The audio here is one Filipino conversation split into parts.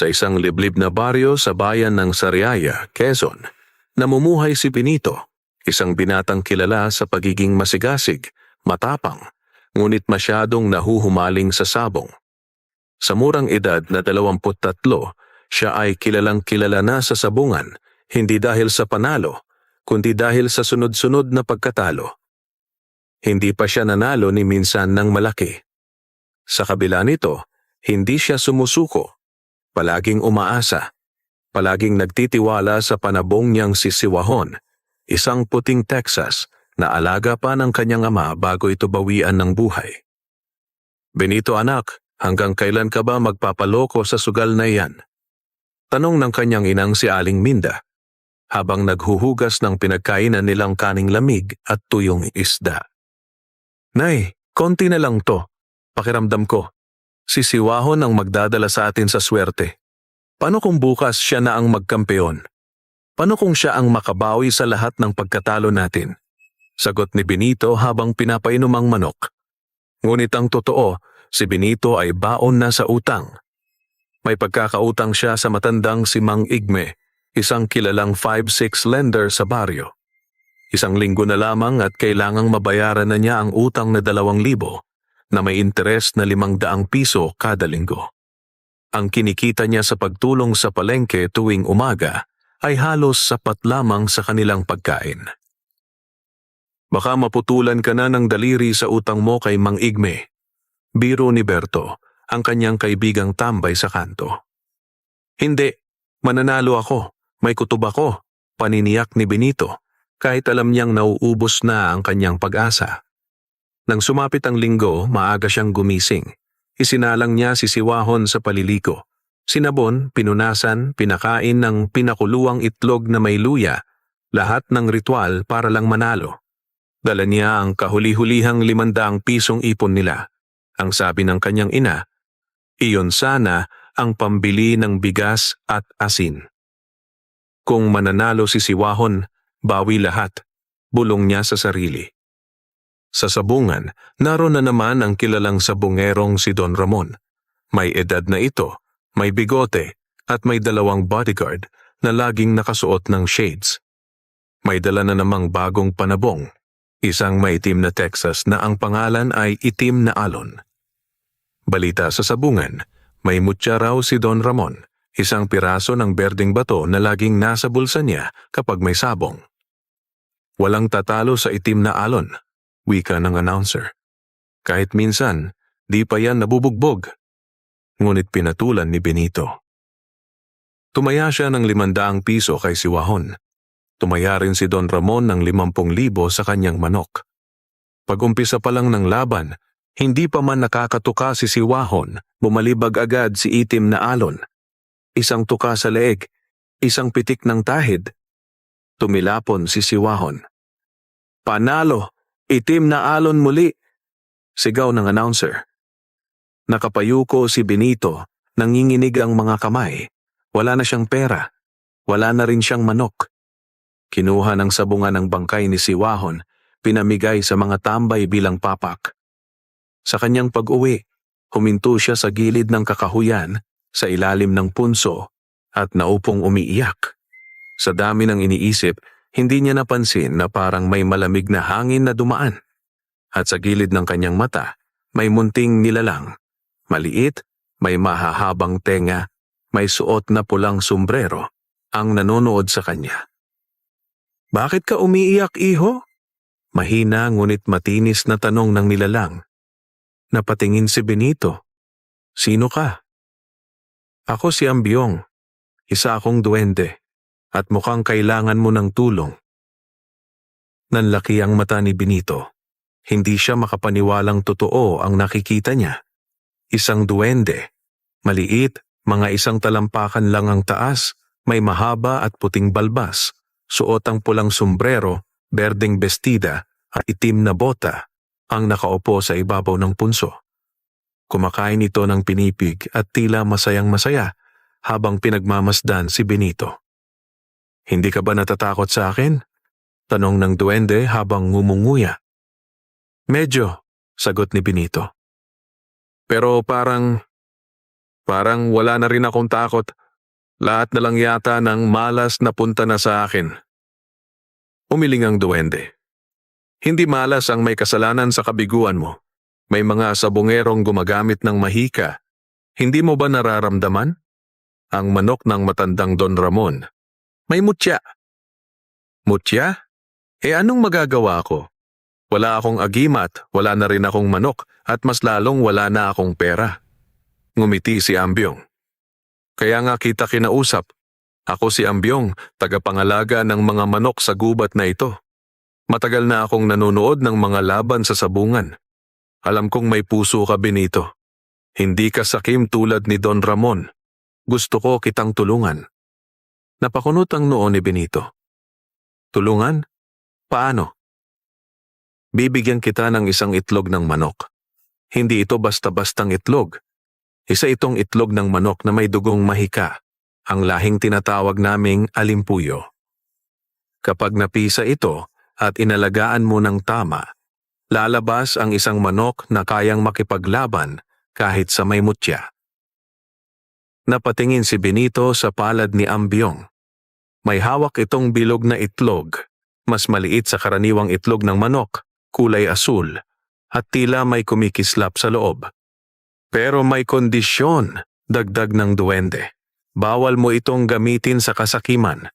Sa isang liblib na baryo sa bayan ng Sariaya, Quezon, namumuhay si Benito, isang binatang kilala sa pagiging masigasig, matapang, ngunit masyadong nahuhumaling sa sabong. Sa murang edad na 23, siya ay kilalang kilala na sa sabungan, hindi dahil sa panalo, kundi dahil sa sunod-sunod na pagkatalo. Hindi pa siya nanalo ni minsan ng malaki. Sa kabila nito, hindi siya sumusuko. Palaging umaasa, palaging nagtitiwala sa panabong niyang si Siwahon, isang puting Texas na alaga pa ng kanyang ama bago ito bawian ng buhay. Benito anak, hanggang kailan ka ba magpapaloko sa sugal na iyan? Tanong ng kanyang inang si Aling Minda, habang naghuhugas ng pinagkainan nilang kaning lamig at tuyong isda. Nay, konti na lang to. Pakiramdam ko. Si Siwahon ang magdadala sa atin sa swerte. Paano kung bukas siya na ang magkampeon? Paano kung siya ang makabawi sa lahat ng pagkatalo natin? Sagot ni Benito habang pinapainom ang manok. Ngunit ang totoo, si Benito ay baon na sa utang. May pagkakautang siya sa matandang si Mang Igme, isang kilalang 5-6 lender sa baryo. Isang linggo na lamang at kailangang mabayaran na niya ang utang na 2,000 na may interes na 500 piso kada linggo. Ang kinikita niya sa pagtulong sa palengke tuwing umaga ay halos sapat lamang sa kanilang pagkain. Baka maputulan ka na ng daliri sa utang mo kay Mang Igme. Biro ni Berto, ang kanyang kaibigang tambay sa kanto. Hindi, mananalo ako, may kutob ako, paniniyak ni Benito, kahit alam niyang nauubos na ang kanyang pag-asa. Nang sumapit ang linggo, maaga siyang gumising. Isinalang niya si Siwahon sa paliliko. Sinabon, pinunasan, pinakain ng pinakuluang itlog na may luya, lahat ng ritual para lang manalo. Dala niya ang kahuli-hulihang 500 pisong ipon nila. Ang sabi ng kanyang ina, iyon sana ang pambili ng bigas at asin. Kung mananalo si Siwahon, bawi lahat, bulong niya sa sarili. Sa sabungan, naroon na naman ang kilalang sabungerong si Don Ramon. May edad na ito, may bigote, at may 2 bodyguard na laging nakasuot ng shades. May dala na namang bagong panabong, isang maitim na Texas na ang pangalan ay Itim na Alon. Balita sa sabungan, may mutya raw si Don Ramon, isang piraso ng berdeng bato na laging nasa bulsa niya kapag may sabong. Walang tatalo sa Itim na Alon, wika ng announcer. Kahit minsan, di pa yan nabubugbog. Ngunit pinatulan ni Benito. Tumaya siya ng 500 piso kay Siwahon. Tumaya rin si Don Ramon ng 50,000 sa kanyang manok. Pag-umpisa pa lang ng laban, hindi pa man nakakatuka si Siwahon, bumalibag agad si Itim na Alon. Isang tuka sa leeg, isang pitik ng tahid. Tumilapon si Siwahon. Panalo! Itim na Alon muli! Sigaw ng announcer. Nakapayuko si Benito, nanginginig ang mga kamay. Wala na siyang pera. Wala na rin siyang manok. Kinuha ng sabungan ng bangkay ni Siwahon, pinamigay sa mga tambay bilang papak. Sa kanyang pag-uwi, huminto siya sa gilid ng kakahuyan, sa ilalim ng punso, at naupong umiiyak. Sa dami ng iniisip, hindi niya napansin na parang may malamig na hangin na dumaan. At sa gilid ng kanyang mata, may munting nilalang. Maliit, may mahahabang tenga, may suot na pulang sombrero, ang nanonood sa kanya. Bakit ka umiiyak, iho? Mahina ngunit matinis na tanong ng nilalang. Napatingin si Benito. Sino ka? Ako si Ambyong. Isa akong duwende. At mukhang kailangan mo ng tulong. Nanlaki ang mata ni Benito. Hindi siya makapaniwalang totoo ang nakikita niya. Isang duwende. Maliit, mga isang talampakan lang ang taas, may mahaba at puting balbas, suot ang pulang sombrero, berdeng bestida at itim na bota, ang nakaupo sa ibabaw ng punso. Kumakain ito ng pinipig at tila masayang-masaya habang pinagmamasdan si Benito. Hindi ka ba natatakot sa akin? Tanong ng duwende habang ngumunguya. Medyo, sagot ni Benito. Pero parang Parang wala na rin akong takot. Lahat na lang yata ng malas na punta na sa akin. Umiling ang duwende. Hindi malas ang may kasalanan sa kabiguan mo. May mga sabongerong gumagamit ng mahika. Hindi mo ba nararamdaman? Ang manok ng matandang Don Ramon. May mutya. Mutya? Anong magagawa ko? Wala akong agimat, wala na rin akong manok, at mas lalong wala na akong pera. Ngumiti si Ambyong. Kaya nga kita kinausap. Ako si Ambyong, tagapangalaga ng mga manok sa gubat na ito. Matagal na akong nanonood ng mga laban sa sabungan. Alam kong may puso ka, Benito. Hindi ka sakim tulad ni Don Ramon. Gusto ko kitang tulungan. Napakunot ang noo ni Benito. Tulungan? Paano? Bibigyan kita ng isang itlog ng manok. Hindi ito basta-bastang itlog. Isa itong itlog ng manok na may dugong mahika, ang lahing tinatawag naming alimpuyo. Kapag napisa ito at inalagaan mo ng tama, lalabas ang isang manok na kayang makipaglaban kahit sa may mutya. Napatingin si Benito sa palad ni Ambyong. May hawak itong bilog na itlog, mas maliit sa karaniwang itlog ng manok, kulay asul, at tila may kumikislap sa loob. Pero may kondisyon, dagdag ng duwende. Bawal mo itong gamitin sa kasakiman.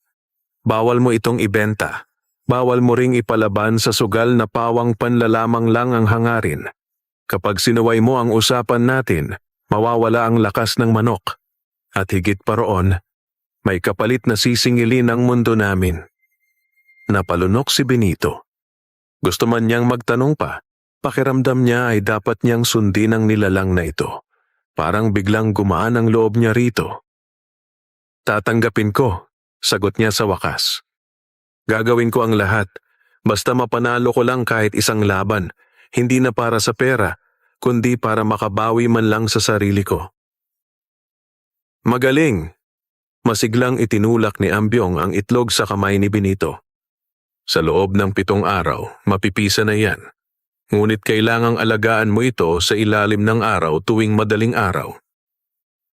Bawal mo itong ibenta. Bawal mo ring ipalaban sa sugal na pawang panlalamang lang ang hangarin. Kapag sinuway mo ang usapan natin, mawawala ang lakas ng manok. At higit pa roon, may kapalit na sisingilin ang mundo namin. Napalunok si Benito. Gusto man niyang magtanong pa, pakiramdam niya ay dapat niyang sundin ang nilalang na ito. Parang biglang gumaan ang loob niya rito. Tatanggapin ko, sagot niya sa wakas. Gagawin ko ang lahat, basta mapanalo ko lang kahit isang laban, hindi na para sa pera, kundi para makabawi man lang sa sarili ko. Magaling! Masiglang itinulak ni Ambyong ang itlog sa kamay ni Benito. Sa loob ng 7 araw, mapipisa na yan. Ngunit kailangang alagaan mo ito sa ilalim ng araw tuwing madaling araw.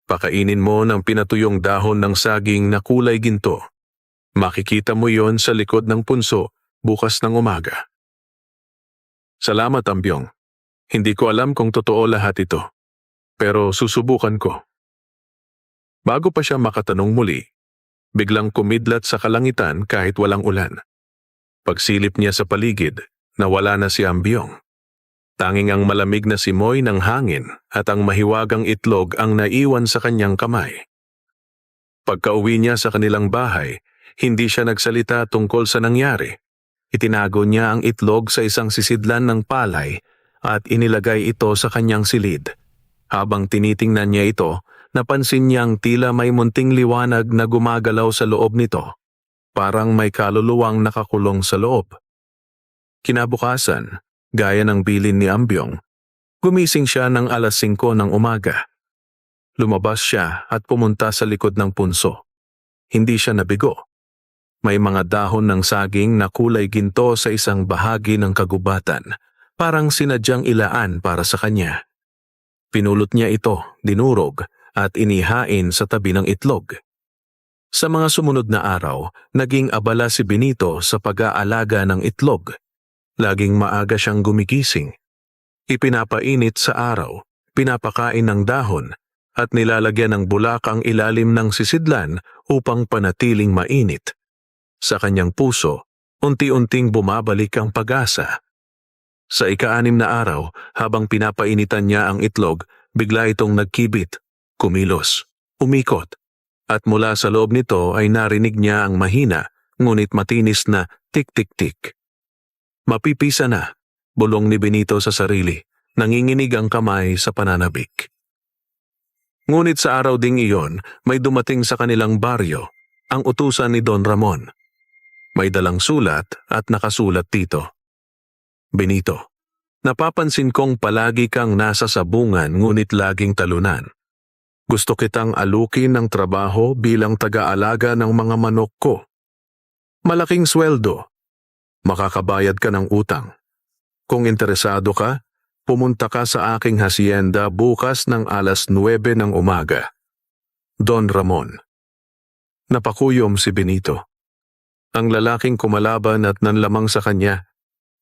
Pakainin mo ng pinatuyong dahon ng saging na kulay ginto. Makikita mo yon sa likod ng punso bukas ng umaga. Salamat, Ambyong. Hindi ko alam kung totoo lahat ito. Pero susubukan ko. Bago pa siya makatanong muli, biglang kumidlat sa kalangitan kahit walang ulan. Pagsilip niya sa paligid, nawala na si Ambyong. Tanging ang malamig na simoy ng hangin at ang mahiwagang itlog ang naiwan sa kanyang kamay. Pagkauwi niya sa kanilang bahay, hindi siya nagsalita tungkol sa nangyari. Itinago niya ang itlog sa isang sisidlan ng palay at inilagay ito sa kanyang silid. Habang tinitingnan niya ito, napansin niyang tila may munting liwanag na gumagalaw sa loob nito. Parang may kaluluwang nakakulong sa loob. Kinabukasan, gaya ng bilin ni Ambyong, gumising siya ng 5:00 ng umaga. Lumabas siya at pumunta sa likod ng punso. Hindi siya nabigo. May mga dahon ng saging na kulay ginto sa isang bahagi ng kagubatan, parang sinadyang ilaan para sa kanya. Pinulot niya ito, dinurog, at inihain sa tabi ng itlog. Sa mga sumunod na araw, naging abala si Benito sa pag-aalaga ng itlog. Laging maaga siyang gumigising. Ipinapainit sa araw, pinapakain ng dahon, at nilalagyan ng bulak ang ilalim ng sisidlan upang panatiling mainit. Sa kanyang puso, unti-unting bumabalik ang pag-asa. Sa ika-6 na araw, habang pinapainitan niya ang itlog, bigla itong nagkibit, kumilos, umikot, at mula sa loob nito ay narinig niya ang mahina, ngunit matinis na tik-tik-tik. Mapipisa na, bulong ni Benito sa sarili, nanginginig ang kamay sa pananabik. Ngunit sa araw ding iyon, may dumating sa kanilang baryo, ang utusan ni Don Ramon. May dalang sulat at nakasulat dito. Benito, napapansin kong palagi kang nasa sabungan ngunit laging talunan. Gusto kitang alukin ng trabaho bilang taga-alaga ng mga manok ko. Malaking sweldo. Makakabayad ka ng utang. Kung interesado ka, Pumunta ka sa aking hacienda bukas ng alas 9 ng umaga. Don Ramon. Napakuyom si Benito. Ang lalaking kumalaban at nanlamang sa kanya,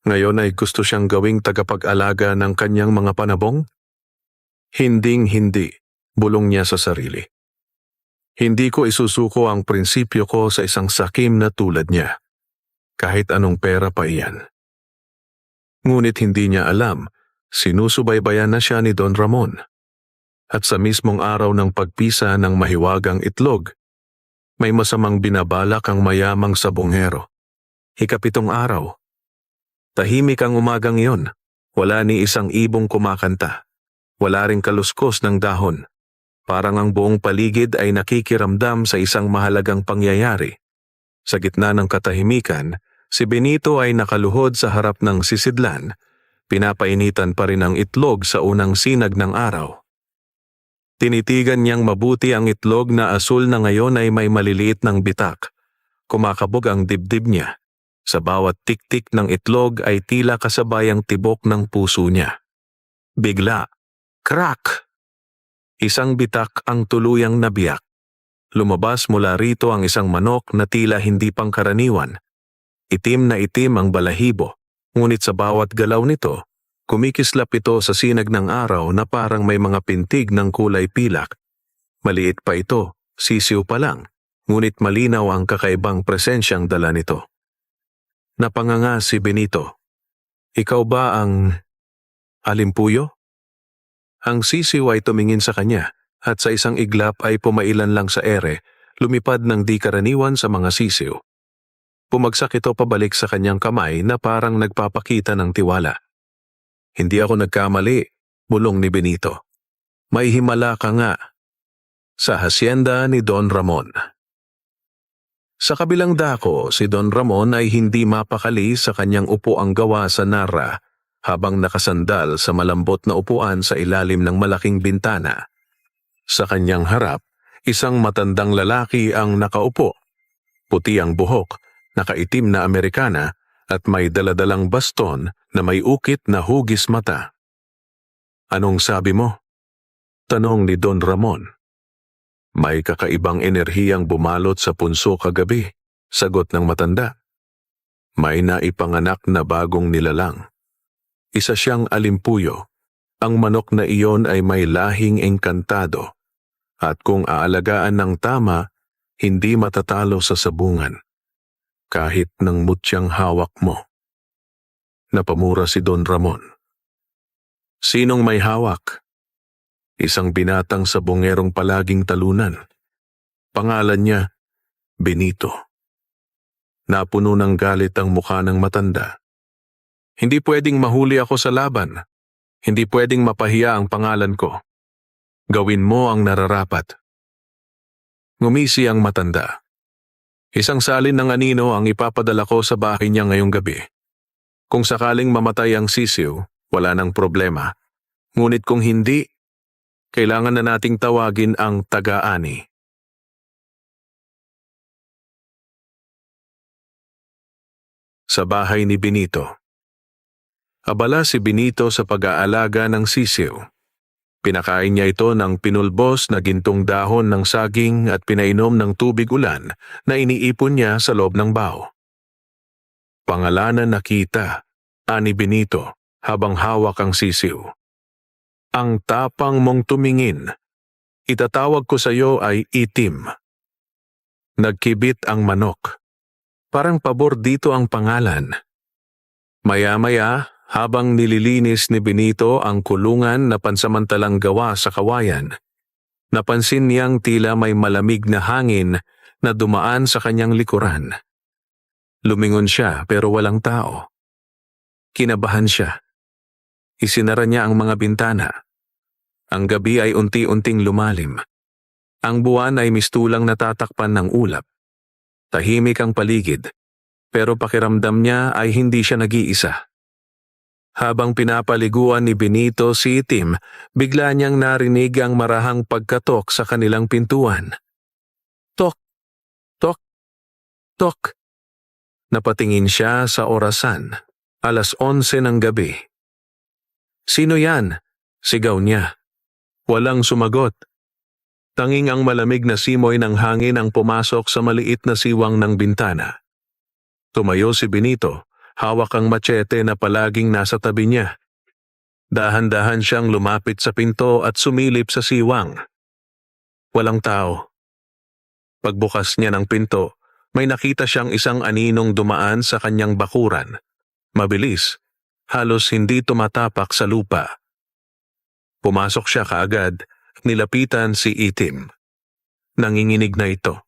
ngayon ay gusto siyang gawing tagapag-alaga ng kanyang mga panabong? Hinding-hindi, bulong niya sa sarili. Hindi ko isusuko ang prinsipyo ko sa isang sakim na tulad niya, kahit anong pera pa iyan. Ngunit hindi niya alam, sinusubaybayan na siya ni Don Ramon. At sa mismong araw ng pagpisa ng mahiwagang itlog, may masamang binabalak ang mayamang sabongero. Ikapitong araw. Tahimik ang umagang iyon. Wala ni isang ibong kumakanta. Wala ring kaluskos ng dahon. Parang ang buong paligid ay nakikiramdam sa isang mahalagang pangyayari. Sa gitna ng katahimikan, si Benito ay nakaluhod sa harap ng sisidlan. Pinapainitan pa rin ang itlog sa unang sinag ng araw. Tinitigan niyang mabuti ang itlog na asul na ngayon ay may maliliit ng bitak. Kumakabog ang dibdib niya. Sa bawat tiktik ng itlog ay tila kasabay ang tibok ng puso niya. Bigla, crack! Isang bitak ang tuluyang nabiyak. Lumabas mula rito ang isang manok na tila hindi pangkaraniwan. Itim na itim ang balahibo, ngunit sa bawat galaw nito, kumikislap ito sa sinag ng araw na parang may mga pintig ng kulay pilak. Maliit pa ito, sisiw pa lang, ngunit malinaw ang kakaibang presensyang dala nito. Napanganga si Benito. Ikaw ba ang alimpuyo? Ang sisiw ay tumingin sa kanya at sa isang iglap ay pumailan lang sa ere, lumipad ng di karaniwan sa mga sisiw. Pumagsak ito pabalik sa kanyang kamay na parang nagpapakita ng tiwala. Hindi ako nagkamali, bulong ni Benito. May himala ka nga. Sa hacienda ni Don Ramon. Sa kabilang dako, si Don Ramon ay hindi mapakali sa kanyang upuang gawa sa nara habang nakasandal sa malambot na upuan sa ilalim ng malaking bintana. Sa kanyang harap, isang matandang lalaki ang nakaupo. Puti ang buhok, nakaitim na Amerikana at may daladalang baston na may ukit na hugis mata. Anong sabi mo? Tanong ni Don Ramon. May kakaibang enerhiyang bumalot sa punso kagabi, sagot ng matanda. May naipanganak na bagong nilalang. Isa siyang alimpuyo. Ang manok na iyon ay may lahing engkantado. At kung aalagaan ng tama, hindi matatalo sa sabungan. Kahit ng mutyang hawak mo. Napamura si Don Ramon. Sinong may hawak? Isang binatang sabongerong palaging talunan. Pangalan niya, Benito. Napuno ng galit ang mukha ng matanda. Hindi pwedeng mahuli ako sa laban. Hindi pwedeng mapahiya ang pangalan ko. Gawin mo ang nararapat. Ngumisi ang matanda. Isang salin ng anino ang ipapadala ko sa bahay niya ngayong gabi. Kung sakaling mamatay ang sisiw, wala nang problema. Ngunit kung hindi, kailangan na nating tawagin ang taga-ani. Sa bahay ni Benito. Abala si Benito sa pag-aalaga ng sisiw. Pinakain niya ito ng pinulbos na gintong dahon ng saging at pinainom ng tubig ulan na iniipon niya sa loob ng bao. Pangalanan nakita, ani Benito, habang hawak ang sisiw. Ang tapang mong tumingin. Itatawag ko sa iyo ay itim. Nagkibit ang manok. Parang pabor dito ang pangalan. Maya-maya, habang nililinis ni Benito ang kulungan na pansamantalang gawa sa kawayan, napansin niyang tila may malamig na hangin na dumaan sa kanyang likuran. Lumingon siya pero walang tao. Kinabahan siya. Isinara niya ang mga bintana. Ang gabi ay unti-unting lumalim. Ang buwan ay mistulang natatakpan ng ulap. Tahimik ang paligid, pero pakiramdam niya ay hindi siya nag-iisa. Habang pinapaliguan ni Benito si Itim, bigla niyang narinig ang marahang pagkatok sa kanilang pintuan. Tok! Tok! Tok! Napatingin siya sa orasan. 11:00 ng gabi. "Sino yan?" sigaw niya. Walang sumagot. Tanging ang malamig na simoy ng hangin ang pumasok sa maliit na siwang ng bintana. Tumayo si Benito, hawak ang machete na palaging nasa tabi niya. Dahan-dahan siyang lumapit sa pinto at sumilip sa siwang. Walang tao. Pagbukas niya ng pinto, may nakita siyang isang aninong dumaan sa kanyang bakuran. Mabilis, halos hindi tumatapak sa lupa. Pumasok siya kaagad, nilapitan si Itim. Nanginginig na ito.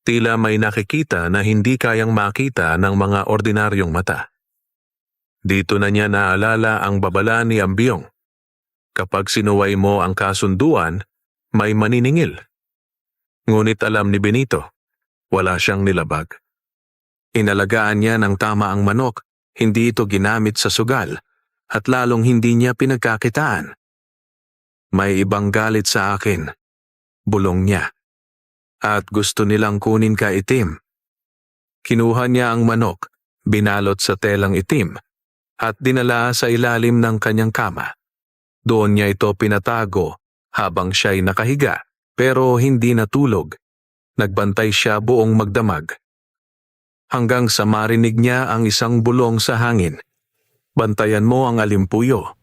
Tila may nakikita na hindi kayang makita ng mga ordinaryong mata. Dito na niya naalala ang babala ni Ambyong. Kapag sinuway mo ang kasunduan, may maniningil. Ngunit alam ni Benito, wala siyang nilabag. Inalagaan niya ng tama ang manok, hindi ito ginamit sa sugal, at lalong hindi niya pinagkakitaan. May ibang galit sa akin, bulong niya. At gusto nilang kunin ka, Itim. Kinuha niya ang manok, binalot sa telang itim, at dinala sa ilalim ng kanyang kama. Doon niya ito pinatago habang siya'y nakahiga, pero hindi natulog. Nagbantay siya buong magdamag. Hanggang sa marinig niya ang isang bulong sa hangin. Bantayan mo ang alimpuyo,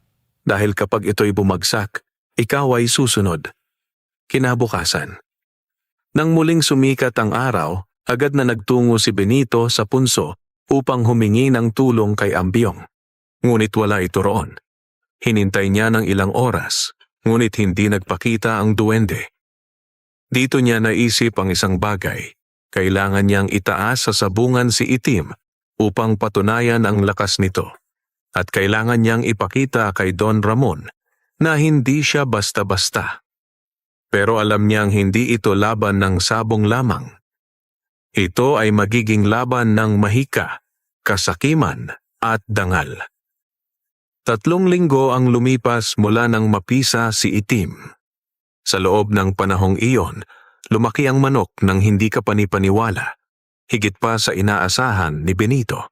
dahil kapag ito'y bumagsak, ikaw ay susunod. Kinabukasan. Nang muling sumikat ang araw, agad na nagtungo si Benito sa punso upang humingi ng tulong kay Ambyong. Ngunit wala ito roon. Hinintay niya ng ilang oras, ngunit hindi nagpakita ang duwende. Dito niya naisip ang isang bagay. Kailangan niyang itaas sa sabungan si Itim upang patunayan ang lakas nito. At kailangan niyang ipakita kay Don Ramon na hindi siya basta-basta. Pero alam niyang hindi ito laban ng sabong lamang. Ito ay magiging laban ng mahika, kasakiman at dangal. 3 linggo ang lumipas mula nang mapisa si Itim. Sa loob ng panahong iyon, lumaki ang manok nang hindi ka panipaniwala, higit pa sa inaasahan ni Benito.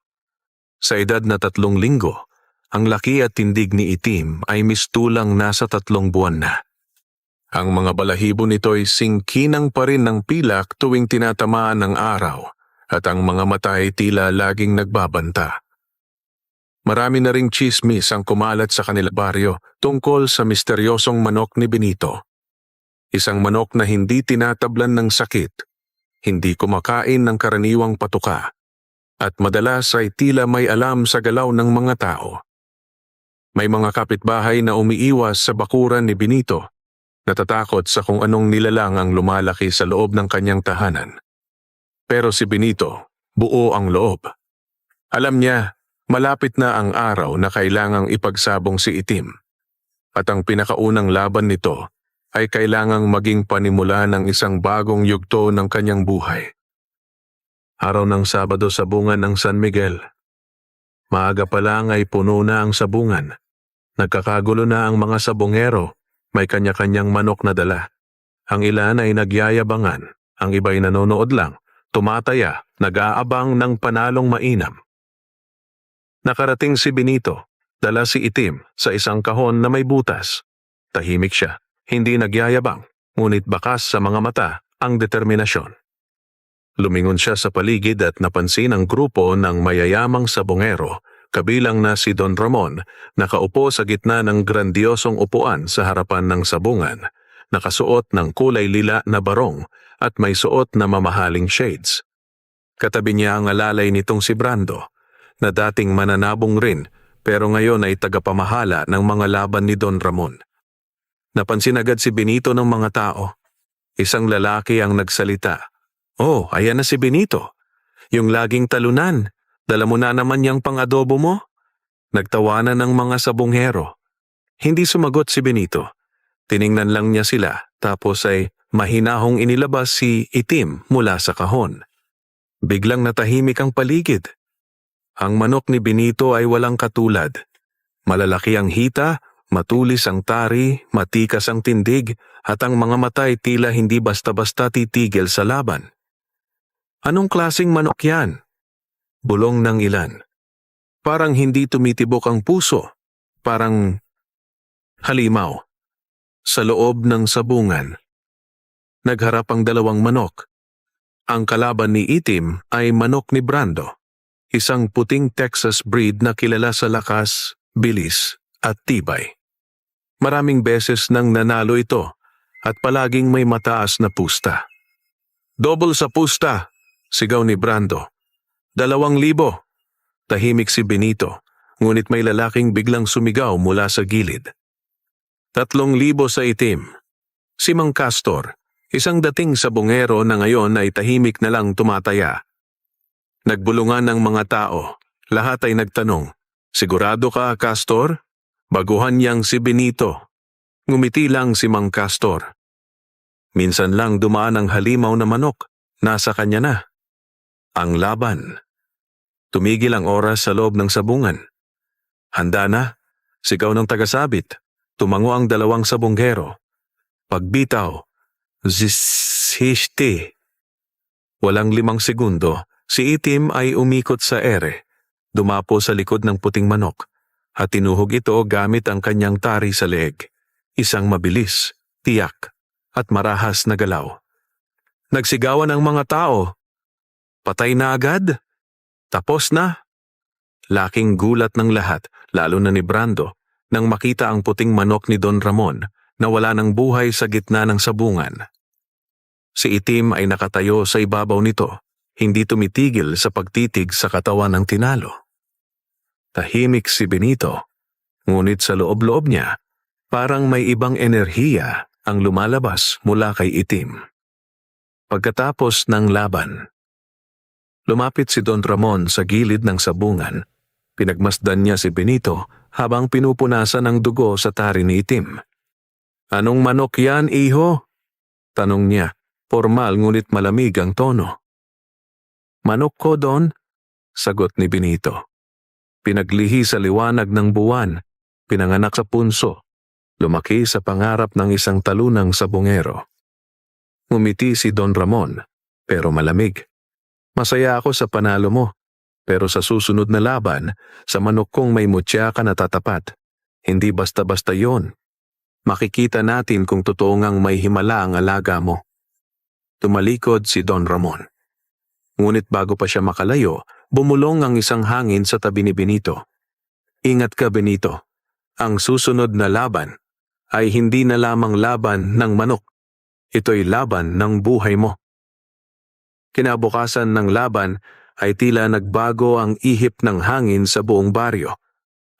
Sa edad na 3 linggo, ang laki at tindig ni Itim ay mistulang nasa 3 buwan na. Ang mga balahibo nito'y singkinang pa rin ng pilak tuwing tinatamaan ng araw at ang mga mata ay tila laging nagbabanta. Marami na ring tsismis ang kumalat sa kanila baryo tungkol sa misteryosong manok ni Benito. Isang manok na hindi tinatablan ng sakit, hindi kumakain ng karaniwang patuka, at madalas ay tila may alam sa galaw ng mga tao. May mga kapitbahay na umiiwas sa bakuran ni Benito, natatakot sa kung anong nilalang ang lumalaki sa loob ng kanyang tahanan. Pero si Benito, buo ang loob. Alam niya, malapit na ang araw na kailangang ipagsabong si Itim. At ang pinakaunang laban nito ay kailangang maging panimula ng isang bagong yugto ng kanyang buhay. Araw ng Sabado sa bungan ng San Miguel. Maaga pa lang ay puno na ang sabungan. Nagkakagulo na ang mga sabongero. May kanya-kanyang manok na dala. Ang ilan ay nagyayabangan, ang iba'y nanonood lang, tumataya, nag-aabang ng panalong mainam. Nakarating si Benito, dala si Itim sa isang kahon na may butas. Tahimik siya, hindi nagyayabang, ngunit bakas sa mga mata ang determinasyon. Lumingon siya sa paligid at napansin ang grupo ng mayayamang sabongero, kabilang na si Don Ramon, nakaupo sa gitna ng grandiosong upuan sa harapan ng sabungan, nakasuot ng kulay lila na barong at may suot na mamahaling shades. Katabi niya ang alalay nitong si Brando, na dating mananabong rin pero ngayon ay tagapamahala ng mga laban ni Don Ramon. Napansin agad si Benito ng mga tao. Isang lalaki ang nagsalita. "Oh, ayan na si Benito. Yung laging talunan. Dala mo na naman yung pang-adobo mo?" Nagtawanan ng mga sabonghero. Hindi sumagot si Benito. Tiningnan lang niya sila, tapos ay mahinahong inilabas si Itim mula sa kahon. Biglang natahimik ang paligid. Ang manok ni Benito ay walang katulad. Malalaki ang hita, matulis ang tari, matikas ang tindig, at ang mga mata ay tila hindi basta-basta titigil sa laban. "Anong klaseng manok yan?" Bulong ng ilan. "Parang hindi tumitibok ang puso. Parang Halimaw. Sa loob ng sabungan, nagharap ang dalawang manok. Ang kalaban ni Itim ay manok ni Brando, isang puting Texas breed na kilala sa lakas, bilis at tibay. Maraming beses nang nanalo ito at palaging may mataas na pusta. "Double sa pusta!" sigaw ni Brando. 2,000. Tahimik si Benito, ngunit may lalaking biglang sumigaw mula sa gilid. 3,000 sa Itim. Si Mang Castor, isang dating sabungero na ngayon ay tahimik na lang tumataya. Nagbulungan ng mga tao. Lahat ay nagtanong, "Sigurado ka, Castor?" Baguhan niyang si Benito. Ngumiti lang si Mang Castor. Minsan lang dumaan ang halimaw na manok. Nasa kanya na. Ang laban. Tumigil ang oras sa loob ng sabungan. "Handa na," sigaw ng tagasabit. Tumango ang dalawang sabunggero. Pagbitaw, zishti. Walang 5 segundo, si Itim ay umikot sa ere, dumapo sa likod ng puting manok, at tinuhog ito gamit ang kanyang tari sa leeg. Isang mabilis, tiyak, at marahas na galaw. Nagsigawan ang mga tao. "Patay na agad? Tapos na?" Laking gulat ng lahat, lalo na ni Brando, nang makita ang puting manok ni Don Ramon na wala ng buhay sa gitna ng sabungan. Si Itim ay nakatayo sa ibabaw nito, hindi tumitigil sa pagtitig sa katawan ng tinalo. Tahimik si Benito, ngunit sa loob-loob niya, parang may ibang enerhiya ang lumalabas mula kay Itim. Pagkatapos ng laban, lumapit si Don Ramon sa gilid ng sabungan. Pinagmasdan niya si Benito habang pinupunasan ng dugo sa tari ni Itim. "Anong manok yan, iho?" tanong niya, formal ngunit malamig ang tono. "Manok ko, Don," sagot ni Benito. Pinaglihi sa liwanag ng buwan, pinanganak sa punso, lumaki sa pangarap ng isang talunang sabungero. Ngumiti si Don Ramon, pero malamig. "Masaya ako sa panalo mo, pero sa susunod na laban, sa manok kong may mutya ka na tatapat. Hindi basta-basta yon. Makikita natin kung totoo ngang may himala ang alaga mo." Tumalikod si Don Ramon. Ngunit bago pa siya makalayo, bumulong ang isang hangin sa tabi ni Benito. "Ingat ka, Benito. Ang susunod na laban ay hindi na lamang laban ng manok. Ito'y laban ng buhay mo." Kinabukasan ng laban ay tila nagbago ang ihip ng hangin sa buong baryo.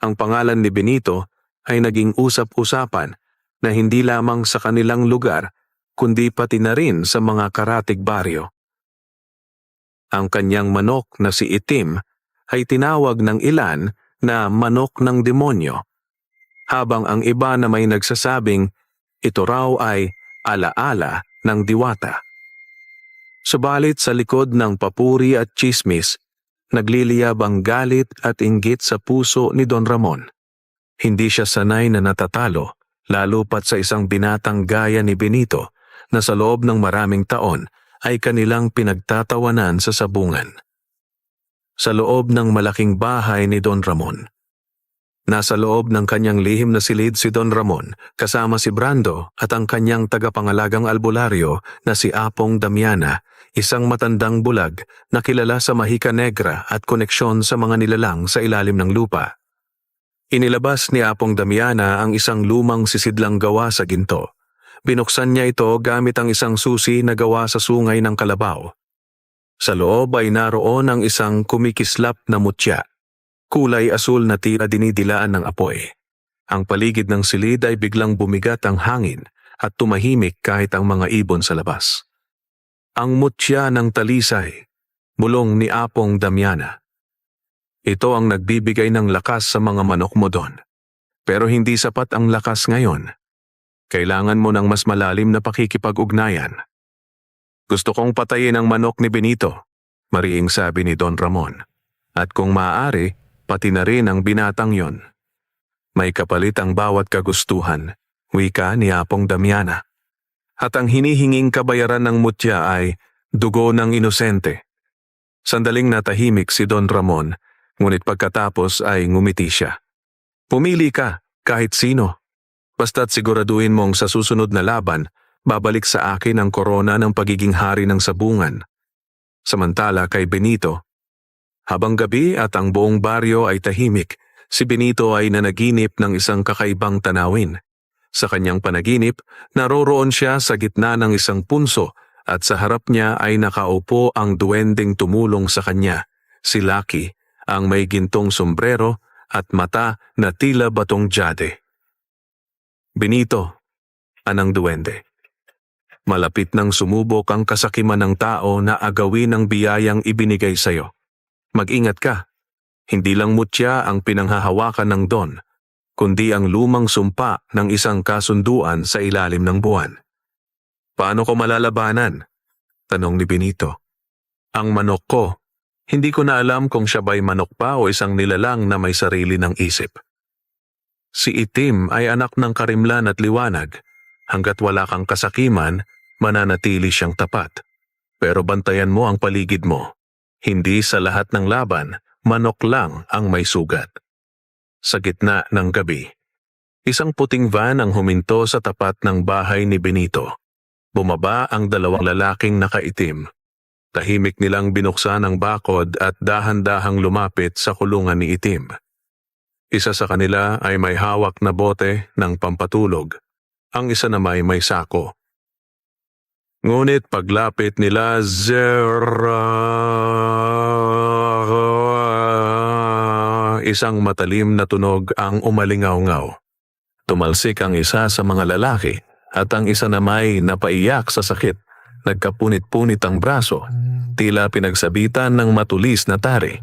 Ang pangalan ni Benito ay naging usap-usapan na hindi lamang sa kanilang lugar, kundi pati na rin sa mga karatig baryo. Ang kanyang manok na si Itim ay tinawag ng ilan na manok ng demonyo, habang ang iba na may nagsasabing ito raw ay alaala ng diwata. Subalit sa likod ng papuri at tsismis, nagliliyab ang galit at inggit sa puso ni Don Ramon. Hindi siya sanay na natatalo, lalo pat sa isang binatang gaya ni Benito na sa loob ng maraming taon ay kanilang pinagtatawanan sa sabungan. Sa loob ng malaking bahay ni Don Ramon. Nasa loob ng kanyang lihim na silid si Don Ramon kasama si Brando at ang kanyang tagapangalagang albularyo na si Apong Damiana, isang matandang bulag na kilala sa mahika negra at koneksyon sa mga nilalang sa ilalim ng lupa. Inilabas ni Apong Damiana ang isang lumang sisidlang gawa sa ginto. Binuksan niya ito gamit ang isang susi na gawa sa sungay ng kalabaw. Sa loob ay naroon ang isang kumikislap na mutya. Kulay asul na tila dinidilaan ng apoy. Ang paligid ng silid ay biglang bumigat ang hangin at tumahimik kahit ang mga ibon sa labas. "Ang mutya ng talisay," bulong ni Apong Damiana. "Ito ang nagbibigay ng lakas sa mga manok mo, Don. Pero hindi sapat ang lakas ngayon. Kailangan mo ng mas malalim na pakikipag-ugnayan." "Gusto kong patayin ang manok ni Benito," mariing sabi ni Don Ramon. "At kung maaari, pati na rin ang binatang yon. May kapalit ang bawat kagustuhan," wika ni Apong Damiana. "At ang hinihinging kabayaran ng mutya ay dugo ng inosente." Sandaling natahimik si Don Ramon, ngunit pagkatapos ay ngumiti siya. "Pumili ka, kahit sino." Basta't siguraduhin mong sa susunod na laban, babalik sa akin ang korona ng pagiging hari ng sabungan. Samantala kay Benito, habang gabi at ang buong baryo ay tahimik, si Benito ay nanaginip ng isang kakaibang tanawin. Sa kanyang panaginip, naroroon siya sa gitna ng isang punso at sa harap niya ay nakaupo ang duwending tumulong sa kanya, si Lucky, ang may gintong sombrero at mata na tila batong jade. Benito, anang duwende. Malapit nang sumubok ang kasakiman ng tao na agawin ang biyayang ibinigay sayo. Mag-ingat ka. Hindi lang mutya ang pinanghahawakan ng Don, kundi ang lumang sumpa ng isang kasunduan sa ilalim ng buwan. Paano ko malalabanan? Tanong ni Benito. Ang manok ko, hindi ko na alam kung siya ba'y manok pa o isang nilalang na may sarili ng isip. Si Itim ay anak ng karimlan at liwanag. Hanggat wala kang kasakiman, mananatili siyang tapat. Pero bantayan mo ang paligid mo. Hindi sa lahat ng laban, manok lang ang may sugat. Sa gitna ng gabi, isang puting van ang huminto sa tapat ng bahay ni Benito. Bumaba ang dalawang lalaking nakaitim. Tahimik nilang binuksan ang bakod at dahan-dahang lumapit sa kulungan ni Itim. Isa sa kanila ay may hawak na bote ng pampatulog. Ang isa naman may sako. Ngunit paglapit nila, isang matalim na tunog ang umalingaw-ngaw. Tumalsik ang isa sa mga lalaki at ang isa namay napaiyak sa sakit. Nagkapunit-punit ang braso, tila pinagsabitan ng matulis na tari.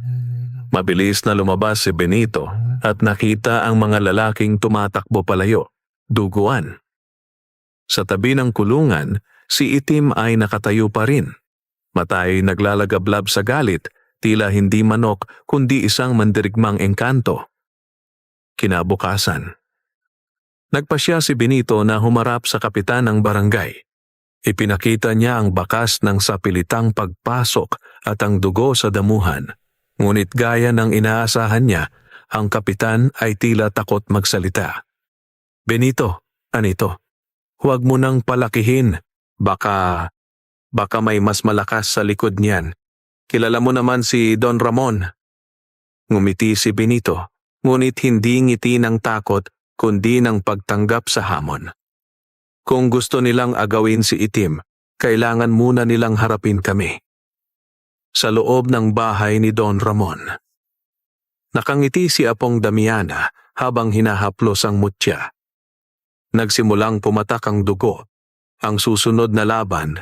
Mabilis na lumabas si Benito at nakita ang mga lalaking tumatakbo palayo, duguan. Sa tabi ng kulungan, si Itim ay nakatayo pa rin. Mata ay naglalagablab sa galit, tila hindi manok kundi isang mandirigmang engkanto. Kinabukasan, nagpasya si Benito na humarap sa kapitan ng barangay. Ipinakita niya ang bakas ng sapilitang pagpasok at ang dugo sa damuhan. Ngunit gaya ng inaasahan niya, ang kapitan ay tila takot magsalita. Benito, anito, huwag mo nang palakihin. Baka may mas malakas sa likod niyan. Kilala mo naman si Don Ramon. Ngumiti si Benito, ngunit hindi ngiti ng takot kundi ng pagtanggap sa hamon. Kung gusto nilang agawin si Itim, kailangan muna nilang harapin kami. Sa loob ng bahay ni Don Ramon, nakangiti si Apong Damiana habang hinahaplos ang mutya. Nagsimulang pumatak ang dugo. Ang susunod na laban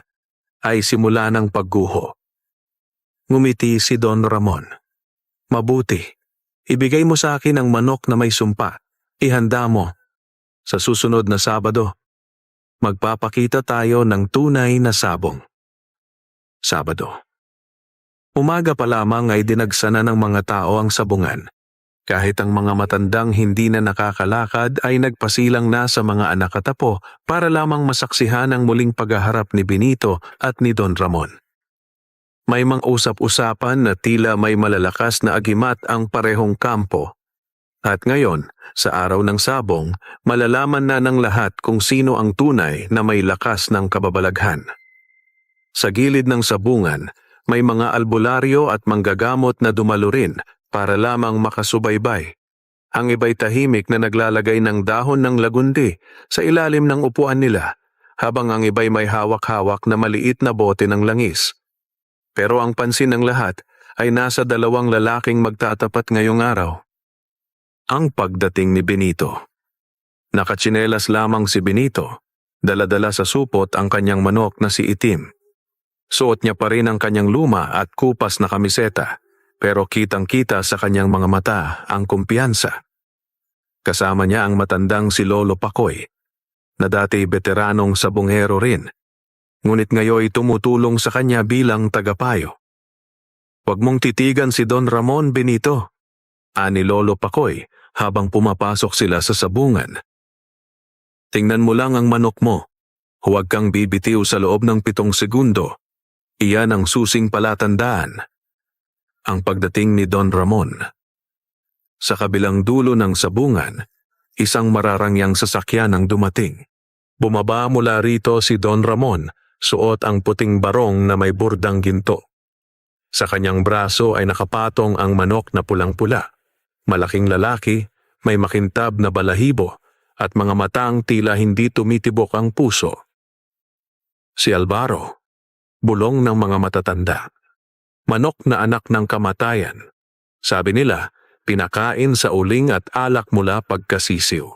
ay simula ng pagguho. Ngumiti si Don Ramon. Mabuti, ibigay mo sa akin ang manok na may sumpa. Ihanda mo. Sa susunod na Sabado, magpapakita tayo ng tunay na sabong. Sabado. Umaga pa lamang ay dinagsanan ng mga tao ang sabungan. Kahit ang mga matandang hindi na nakakalakad ay nagpasilang na sa mga anak at apo para lamang masaksihan ang muling paghaharap ni Benito at ni Don Ramon. May mga usap-usapan na tila may malalakas na agimat ang parehong kampo. At ngayon, sa araw ng sabong, malalaman na ng lahat kung sino ang tunay na may lakas ng kababalaghan. Sa gilid ng sabungan, may mga albularyo at manggagamot na dumalo rin para lamang makasubaybay. Ang iba'y tahimik na naglalagay ng dahon ng lagundi sa ilalim ng upuan nila, habang ang iba'y may hawak-hawak na maliit na bote ng langis. Pero ang pansin ng lahat ay nasa dalawang lalaking magtatapat ngayong araw. Ang pagdating ni Benito. Nakatsinelas lamang si Benito, dala-dala sa supot ang kanyang manok na si Itim. Suot niya pa rin ang kanyang luma at kupas na kamiseta, pero kitang-kita sa kanyang mga mata ang kumpiyansa. Kasama niya ang matandang si Lolo Pakoy, na dati veteranong sabungero rin, ngunit ngayoy tumutulong sa kanya bilang tagapayo. Huwag mong titigan si Don Ramon, Benito, ani Lolo Pakoy habang pumapasok sila sa sabungan. Tingnan mo lang ang manok mo. Huwag kang bibitiw sa loob ng 7 segundo. Iyan ang susing palatandaan. Ang pagdating ni Don Ramon. Sa kabilang dulo ng sabungan, isang mararangyang sasakyan ang dumating. Bumaba mula rito si Don Ramon, suot ang puting barong na may burdang ginto. Sa kanyang braso ay nakapatong ang manok na pulang-pula. Malaking lalaki, may makintab na balahibo at mga matang tila hindi tumitibok ang puso. Si Alvaro, bulong ng mga matatanda. Manok na anak ng kamatayan. Sabi nila, pinakain sa uling at alak mula pagkasisiw.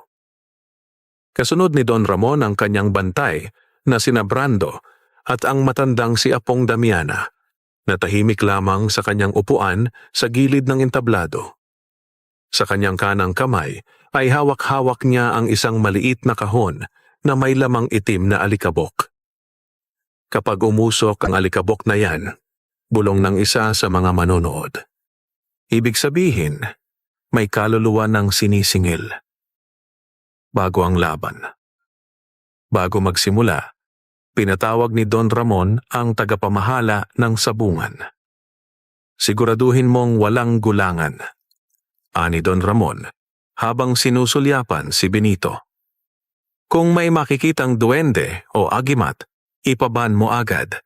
Kasunod ni Don Ramon ang kanyang bantay na sina Brando at ang matandang si Apong Damiana, na tahimik lamang sa kanyang upuan sa gilid ng entablado. Sa kanyang kanang kamay ay hawak-hawak niya ang isang maliit na kahon na may lamang itim na alikabok. Kapag umusok ang alikabok na yan, bulong ng isa sa mga manonood. Ibig sabihin, may kaluluwa ng sinisingil. Bago ang laban. Bago magsimula, pinatawag ni Don Ramon ang tagapamahala ng sabungan. Siguraduhin mong walang gulangan, ani Don Ramon, habang sinusulyapan si Benito. Kung may makikitang duwende o agimat, ipaban mo agad.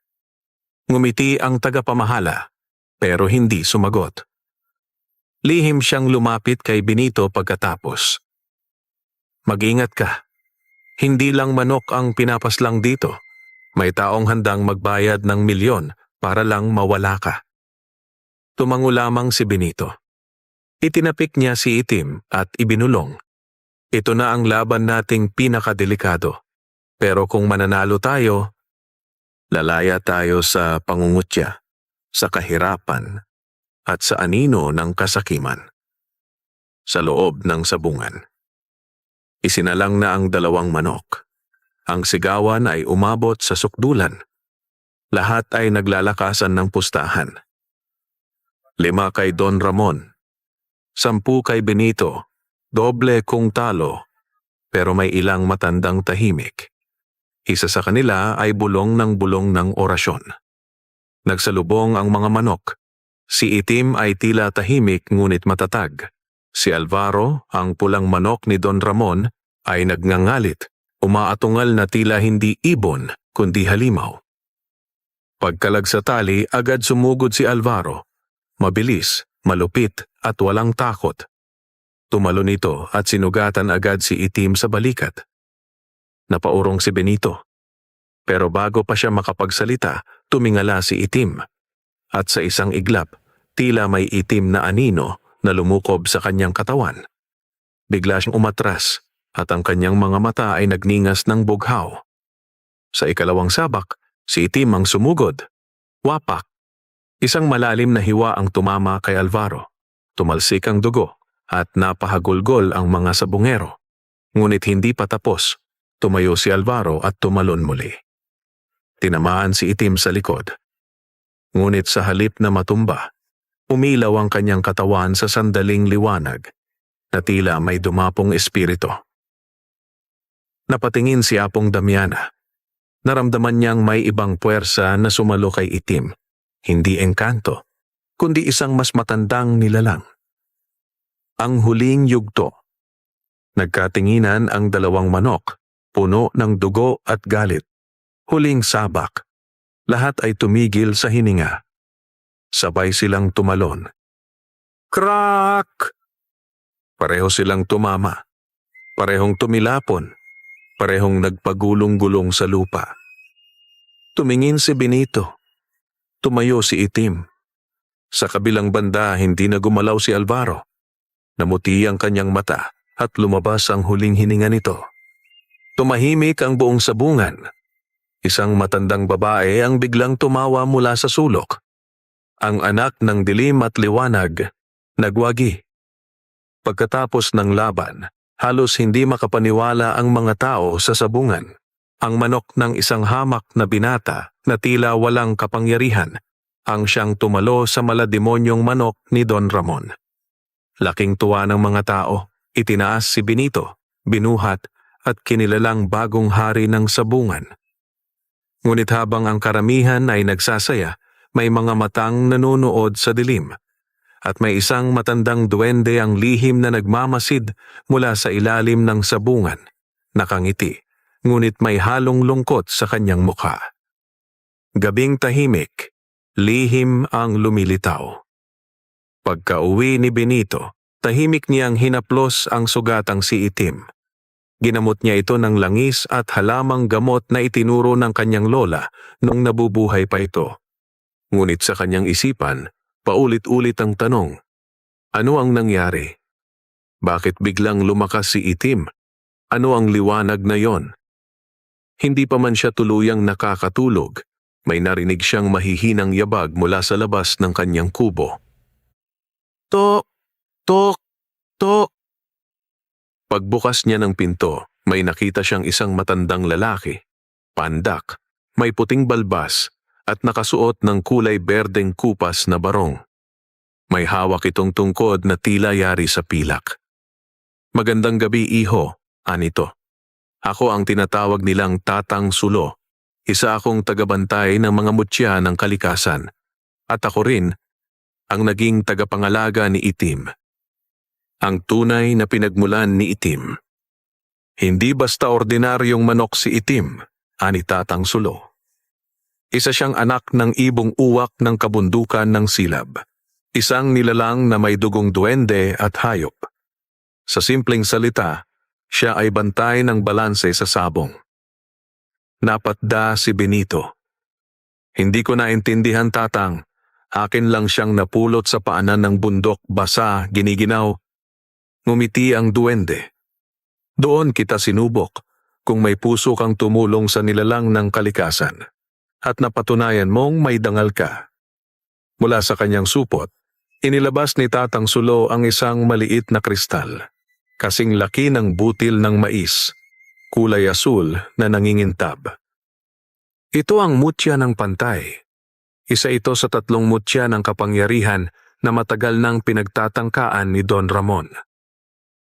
Ngumiti ang tagapamahala, pero hindi sumagot. Lihim siyang lumapit kay Benito pagkatapos. Mag-ingat ka. Hindi lang manok ang pinapaslang dito. May taong handang magbayad ng milyon para lang mawala ka. Tumango lamang si Benito. Itinapik niya si Itim at ibinulong. Ito na ang laban nating pinakadelikado. Pero kung mananalo tayo, lalaya tayo sa pangungutya, sa kahirapan, at sa anino ng kasakiman. Sa loob ng sabungan. Isinalang na ang 2 manok. Ang sigawan ay umabot sa sukdulan. Lahat ay naglalakasan ng pustahan. 5 kay Don Ramon. 10 kay Benito. Doble kung talo. Pero may ilang matandang tahimik. Isa sa kanila ay bulong ng orasyon. Nagsalubong ang mga manok. Si Itim ay tila tahimik ngunit matatag. Si Alvaro, ang pulang manok ni Don Ramon, ay nagngangalit, umaatungal na tila hindi ibon kundi halimaw. Pagkalag sa tali, agad sumugod si Alvaro. Mabilis, malupit at walang takot. Tumalon ito at sinugatan agad si Itim sa balikat. Napaurong si Benito. Pero bago pa siya makapagsalita, tumingala si Itim. At sa isang iglap, tila may itim na anino na lumukob sa kanyang katawan. Bigla siyang umatras at ang kanyang mga mata ay nagningas ng bughaw. Sa ikalawang sabak, si Itim ang sumugod. Wapak! Isang malalim na hiwa ang tumama kay Alvaro. Tumalsik ang dugo at napahagulgol ang mga sabungero. Ngunit hindi pa tapos, tumayo si Alvaro at tumalon muli. Tinamaan si Itim sa likod. Ngunit sa halip na matumba, umilaw ang kanyang katawan sa sandaling liwanag na tila may dumapong espiritu. Napatingin si Apong Damiana. Naramdaman niyang may ibang puwersa na sumalo kay Itim. Hindi engkanto, kundi isang mas matandang nilalang. Ang huling yugto. Nagkatinginan ang 2 manok, puno ng dugo at galit. Huling sabak. Lahat ay tumigil sa hininga. Sabay silang tumalon. Krak! Pareho silang tumama. Parehong tumilapon. Parehong nagpagulong-gulong sa lupa. Tumingin si Benito. Tumayo si Itim. Sa kabilang banda, hindi na gumalaw si Alvaro. Namuti ang kanyang mata at lumabas ang huling hininga nito. Tumahimik ang buong sabungan. Isang matandang babae ang biglang tumawa mula sa sulok. Ang anak ng dilim at liwanag, nagwagi. Pagkatapos ng laban, halos hindi makapaniwala ang mga tao sa sabungan. Ang manok ng isang hamak na binata na tila walang kapangyarihan, ang siyang tumalo sa malademonyong manok ni Don Ramon. Laking tuwa ng mga tao, itinaas si Benito, binuhat at kinilalang bagong hari ng sabungan. Ngunit habang ang karamihan ay nagsasaya, may mga matang nanonood sa dilim. at may isang matandang duwende ang lihim na nagmamasid mula sa ilalim ng sabungan. Nakangiti, ngunit may halong lungkot sa kanyang mukha. Gabing tahimik, lihim ang lumilitaw. Pagka-uwi ni Benito, tahimik niyang hinaplos ang sugatang si Itim. Ginamot niya ito ng langis at halamang gamot na itinuro ng kanyang lola nung nabubuhay pa ito. Ngunit sa kanyang isipan, paulit-ulit ang tanong, ano ang nangyari? Bakit biglang lumakas si Itim? Ano ang liwanag na yon? Hindi pa man siya tuluyang nakakatulog, may narinig siyang mahihinang yabag mula sa labas ng kanyang kubo. Tok! Tok! Tok! Pagbukas niya ng pinto, may nakita siyang isang matandang lalaki, pandak, may puting balbas, at nakasuot ng kulay berdeng kupas na barong. May hawak itong tungkod na tila yari sa pilak. Magandang gabi, iho, anito. Ako ang tinatawag nilang Tatang Sulo. Isa akong tagabantay ng mga mutya ng kalikasan. At ako rin ang naging tagapangalaga ni Itim. Ang tunay na pinagmulan ni Itim. Hindi basta ordinaryong manok si Itim, ani Tatang Sulo. Isa siyang anak ng ibong uwak ng kabundukan ng Silab. Isang nilalang na may dugong duwende at hayop. Sa simpleng salita, siya ay bantay ng balanse sa sabong. Napatda si Benito. Hindi ko naintindihan, Tatang. Akin lang siyang napulot sa paanan ng bundok, basa, giniginaw. Ngumiti ang duwende. Doon kita sinubok kung may puso kang tumulong sa nilalang ng kalikasan at napatunayan mong may dangal ka. Mula sa kanyang supot, inilabas ni Tatang Sulo ang isang maliit na kristal, kasing laki ng butil ng mais, kulay asul na nangingintab. Ito ang mutya ng pantay. Isa ito sa 3 mutya ng kapangyarihan na matagal nang pinagtatangkaan ni Don Ramon.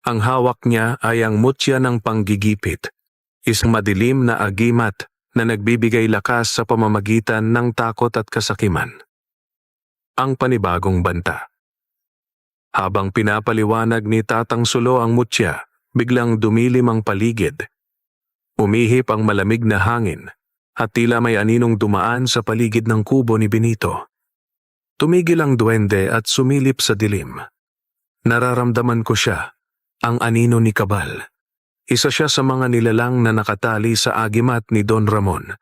Ang hawak niya ay ang mutya ng panggigipit, isang madilim na agimat na nagbibigay lakas sa pamamagitan ng takot at kasakiman. Ang panibagong banta. Habang pinapaliwanag ni Tatang Sulo ang mutya, biglang dumilim ang paligid. Umihip ang malamig na hangin at tila may aninong dumaan sa paligid ng kubo ni Benito. Tumigil ang duwende at sumilip sa dilim. Nararamdaman ko siya, ang anino ni Kabal. Isa siya sa mga nilalang na nakatali sa agimat ni Don Ramon.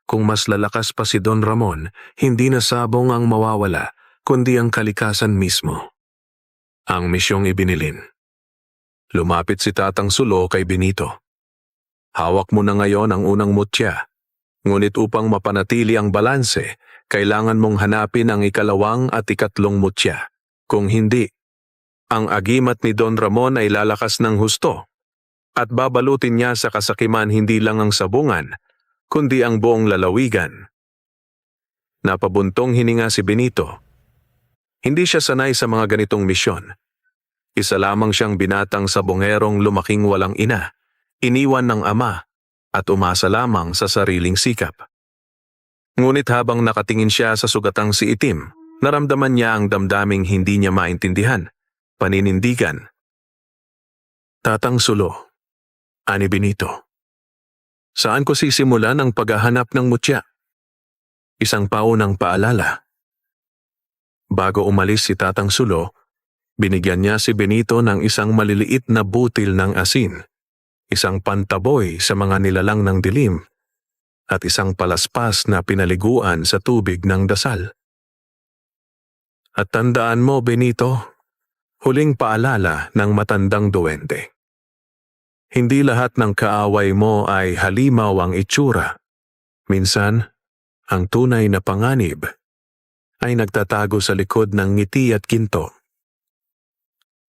Kung mas lalakas pa si Don Ramon, hindi na sabong ang mawawala, kundi ang kalikasan mismo. Ang misyong ibinilin. Lumapit si Tatang Sulo kay Benito. Hawak mo na ngayon ang unang mutya. Ngunit upang mapanatili ang balanse, kailangan mong hanapin ang ikalawang at ikatlong mutya. Kung hindi, ang agimat ni Don Ramon ay lalakas ng husto at babalutin niya sa kasakiman hindi lang ang sabungan, kundi ang buong lalawigan. Napabuntong hininga si Benito. Hindi siya sanay sa mga ganitong misyon. Isa lamang siyang binatang sabongerong lumaking walang ina, iniwan ng ama, at umasa lamang sa sariling sikap. Ngunit habang nakatingin siya sa sugatang si Itim, naramdaman niya ang damdaming hindi niya maintindihan. Paninindigan. Tatang Sulo, ani Benito. Saan ko sisimulan ang paghahanap ng mutya? Isang paunang paalala. Bago umalis si Tatang Sulo, binigyan niya si Benito ng isang maliliit na butil ng asin, isang pantaboy sa mga nilalang ng dilim, at isang palaspas na pinaliguan sa tubig ng dasal. At tandaan mo, Benito, huling paalala ng matandang duwende. Hindi lahat ng kaaway mo ay halimaw ang itsura. Minsan, ang tunay na panganib ay nagtatago sa likod ng ngiti at ginto.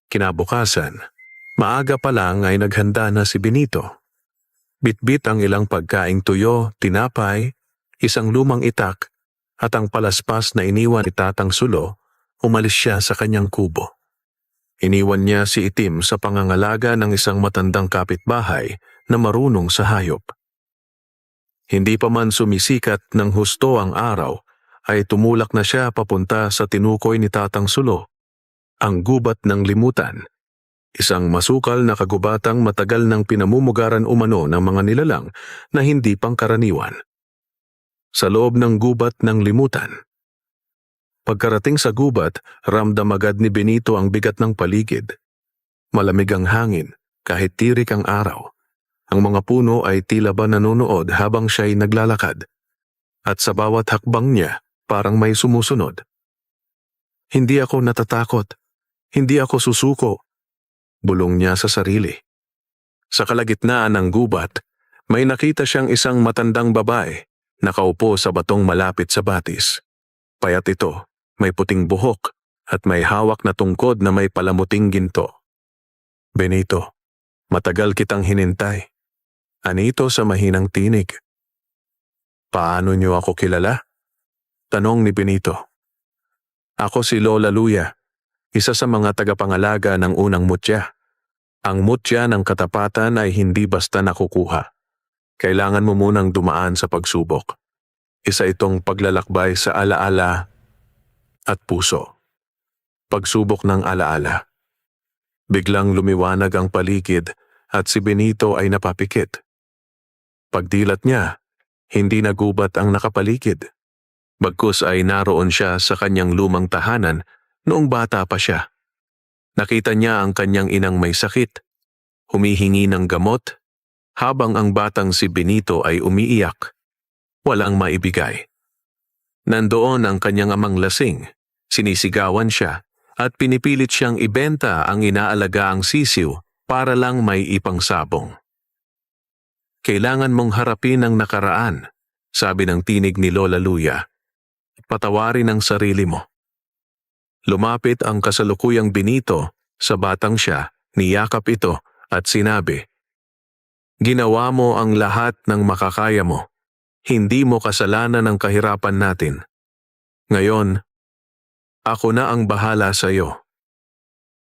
Kinabukasan, maaga pa lang ay naghanda na si Benito. Bitbit ang ilang pagkaing tuyo, tinapay, isang lumang itak, at ang palaspas na iniwan ni Tatang Sulo, umalis siya sa kanyang kubo. Iniwan niya si Itim sa pangangalaga ng isang matandang kapitbahay na marunong sa hayop. Hindi pa man sumisikat ng husto ang araw, ay tumulak na siya papunta sa tinukoy ni Tatang Sulo, Ang gubat ng limutan. Isang masukal na kagubatang matagal nang pinamumugaran umano ng mga nilalang na hindi pangkaraniwan. Sa loob ng gubat ng limutan. Pagkarating sa gubat, ramdam agad ni Benito ang bigat ng paligid. Malamig ang hangin, kahit tirik ang araw. Ang mga puno ay tila ba nanonood habang siya'y naglalakad. At sa bawat hakbang niya, parang may sumusunod. Hindi ako natatakot. Hindi ako susuko. Bulong niya sa sarili. Sa kalagitnaan ng gubat, may nakita siyang isang matandang babae, nakaupo sa batong malapit sa batis. Payat ito, may puting buhok, at may hawak na tungkod na may palamuting ginto. Benito, matagal kitang hinintay. Anito sa mahinang tinig. Paano niyo ako kilala? Tanong ni Benito. Ako si Lola Luya, isa sa mga tagapangalaga ng unang mutya. Ang mutya ng katapatan ay hindi basta nakukuha. Kailangan mo munang dumaan sa pagsubok. Isa itong paglalakbay sa alaala at puso. Pagsubok ng alaala. Biglang lumiwanag ang paligid at si Benito ay napapikit. Pagdilat niya, hindi nagubat ang nakapaligid. Bagkus ay naroon siya sa kanyang lumang tahanan noong bata pa siya. Nakita niya ang kanyang inang may sakit, humihingi ng gamot, habang ang batang si Benito ay umiiyak. Walang maibigay. Nandoon ang kanyang amang lasing, sinisigawan siya, at pinipilit siyang ibenta ang inaalagaang sisiw para lang may ipangsabong. Kailangan mong harapin ang nakaraan, sabi ng tinig ni Lola Luya. Patawarin ang sarili mo. Lumapit ang kasalukuyang Benito sa batang siya, niyakap ito at sinabi, Ginawa mo ang lahat ng makakaya mo. Hindi mo kasalanan ang kahirapan natin. Ngayon, ako na ang bahala sa iyo.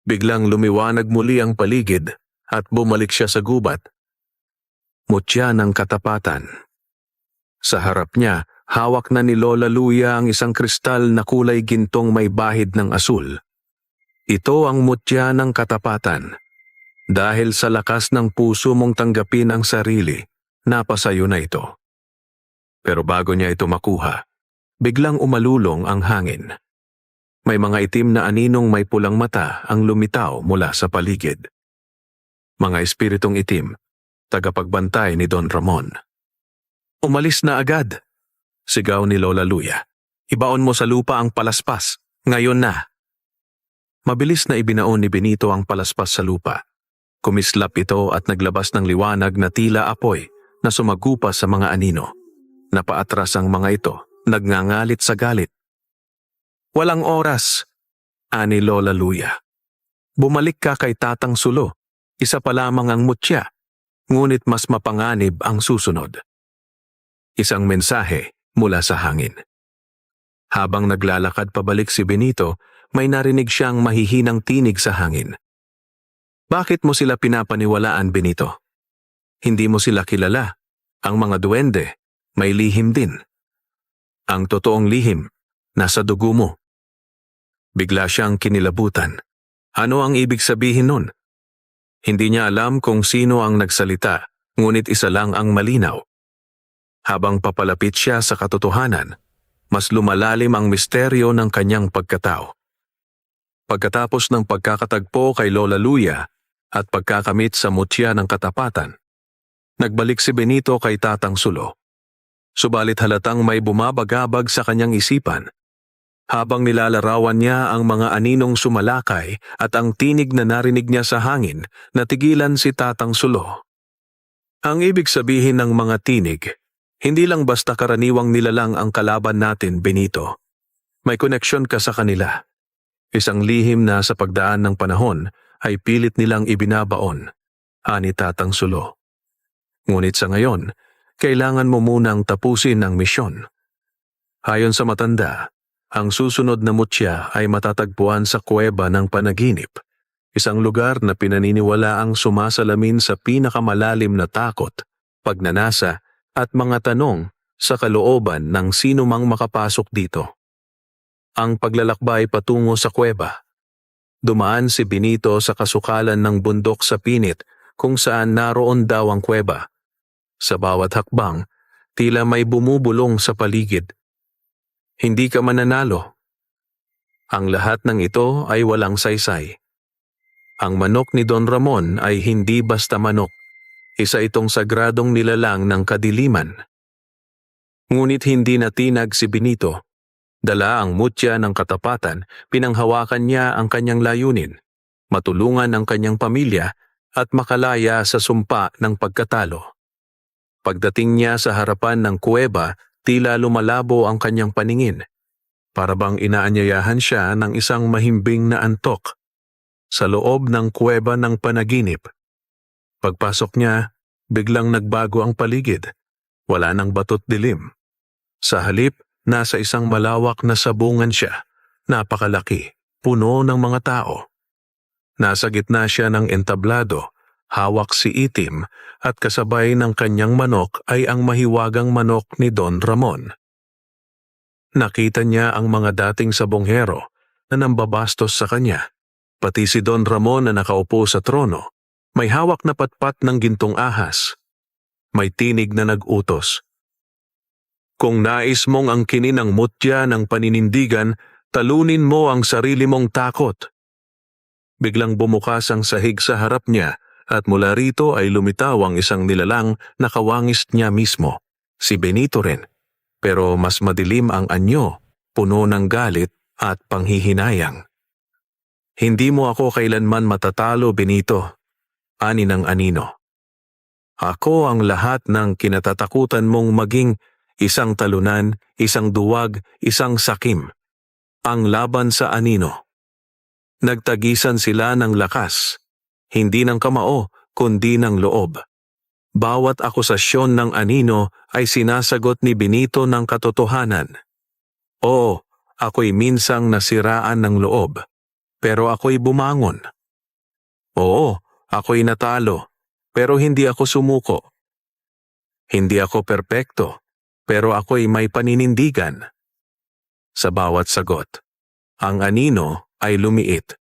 Biglang lumiwanag muli ang paligid at bumalik siya sa gubat. Mutya ng katapatan. Sa harap niya, hawak na ni Lola Luya ang isang kristal na kulay gintong may bahid ng asul. Ito ang mutya ng katapatan. Dahil sa lakas ng puso mong tanggapin ang sarili, napasayo na ito. Pero bago niya ito makuha, biglang umalulong ang hangin. May mga itim na aninong may pulang mata ang lumitaw mula sa paligid. Mga espiritong itim, tagapagbantay ni Don Ramon. Umalis na agad, sigaw ni Lola Luya. Ibaon mo sa lupa ang palaspas, ngayon na. Mabilis na ibinaon ni Benito ang palaspas sa lupa. Kumislap ito at naglabas ng liwanag na tila apoy na sumagupa sa mga anino. Napaatras ang mga ito, nagngangalit sa galit. Walang oras, ani Lola Luya. Bumalik ka kay Tatang Sulo, isa pa lamang ang mutya, ngunit mas mapanganib ang susunod. Isang mensahe mula sa hangin. Habang naglalakad pabalik si Benito, may narinig siyang mahihinang tinig sa hangin. Bakit mo sila pinapaniwalaan, Benito? Hindi mo sila kilala. Ang mga duwende, may lihim din. Ang totoong lihim, nasa dugo mo. Bigla siyang kinilabutan. Ano ang ibig sabihin nun? Hindi niya alam kung sino ang nagsalita, ngunit isa lang ang malinaw. Habang papalapit siya sa katotohanan, mas lumalalim ang misteryo ng kanyang pagkatao. Pagkatapos ng pagkakatagpo kay Lola Luya at pagkakamit sa mutya ng katapatan, nagbalik si Benito kay Tatang Sulo. Subalit halatang may bumabagabag sa kanyang isipan. Habang nilalarawan niya ang mga aninong sumalakay at ang tinig na narinig niya sa hangin, natigilan si Tatang Sulo. Ang ibig sabihin ng mga tinig, hindi lang basta karaniwang nilalang ang kalaban natin, Benito. May koneksyon ka sa kanila. Isang lihim na sa pagdaan ng panahon ay pilit nilang ibinabaon, ani Tatang Sulo. Ngunit sa ngayon, kailangan mo munang tapusin ang misyon. Ayon sa matanda, ang susunod na mutya ay matatagpuan sa kuweba ng panaginip, isang lugar na pinaniniwala ang sumasalamin sa pinakamalalim na takot, pagnanasa at mga tanong sa kalooban ng sino mang makapasok dito. Ang paglalakbay patungo sa kuweba. Dumaan si Benito sa kasukalan ng bundok sa Pinit kung saan naroon daw ang kuweba. Sa bawat hakbang, tila may bumubulong sa paligid. Hindi ka mananalo. Ang lahat ng ito ay walang saysay. Ang manok ni Don Ramon ay hindi basta manok. Isa itong sagradong nilalang ng kadiliman. Ngunit hindi natinag si Benito. Dala ang mutya ng katapatan, pinanghawakan niya ang kanyang layunin, matulungan ang kanyang pamilya at makalaya sa sumpa ng pagkatalo. Pagdating niya sa harapan ng kuweba, tila lumalabo ang kanyang paningin. Para bang inaanyayahan siya ng isang mahimbing na antok. Sa loob ng kuweba ng panaginip. Pagpasok niya, biglang nagbago ang paligid. Wala nang bato't dilim. Sa halip, nasa isang malawak na sabungan siya. Napakalaki, puno ng mga tao. Nasa gitna siya ng entablado, hawak si Itim at kasabay ng kanyang manok ay ang mahiwagang manok ni Don Ramon. Nakita niya ang mga dating sabonghero na nambabastos sa kanya. Pati si Don Ramon na nakaupo sa trono, may hawak na patpat ng gintong ahas. May tinig na nag-utos. Kung nais mong angkinin ang mutya ng paninindigan, talunin mo ang sarili mong takot. Biglang bumukas ang sahig sa harap niya at mula rito ay lumitaw ang isang nilalang na kawangis niya mismo, si Benito rin. Pero mas madilim ang anyo, puno ng galit at panghihinayang. Hindi mo ako kailanman matatalo, Benito, ani ng anino. Ako ang lahat ng kinatatakutan mong maging isang talunan, isang duwag, isang sakim. Ang laban sa anino. Nagtagisan sila ng lakas, hindi ng kamao, kundi ng loob. Bawat akusasyon ng anino ay sinasagot ni Benito ng katotohanan. Oo, ako'y minsang nasiraan ng loob, pero ako'y bumangon. Oo, ako'y natalo, pero hindi ako sumuko. Hindi ako perpekto, pero ako'y may paninindigan. Sa bawat sagot, ang anino ay lumiit.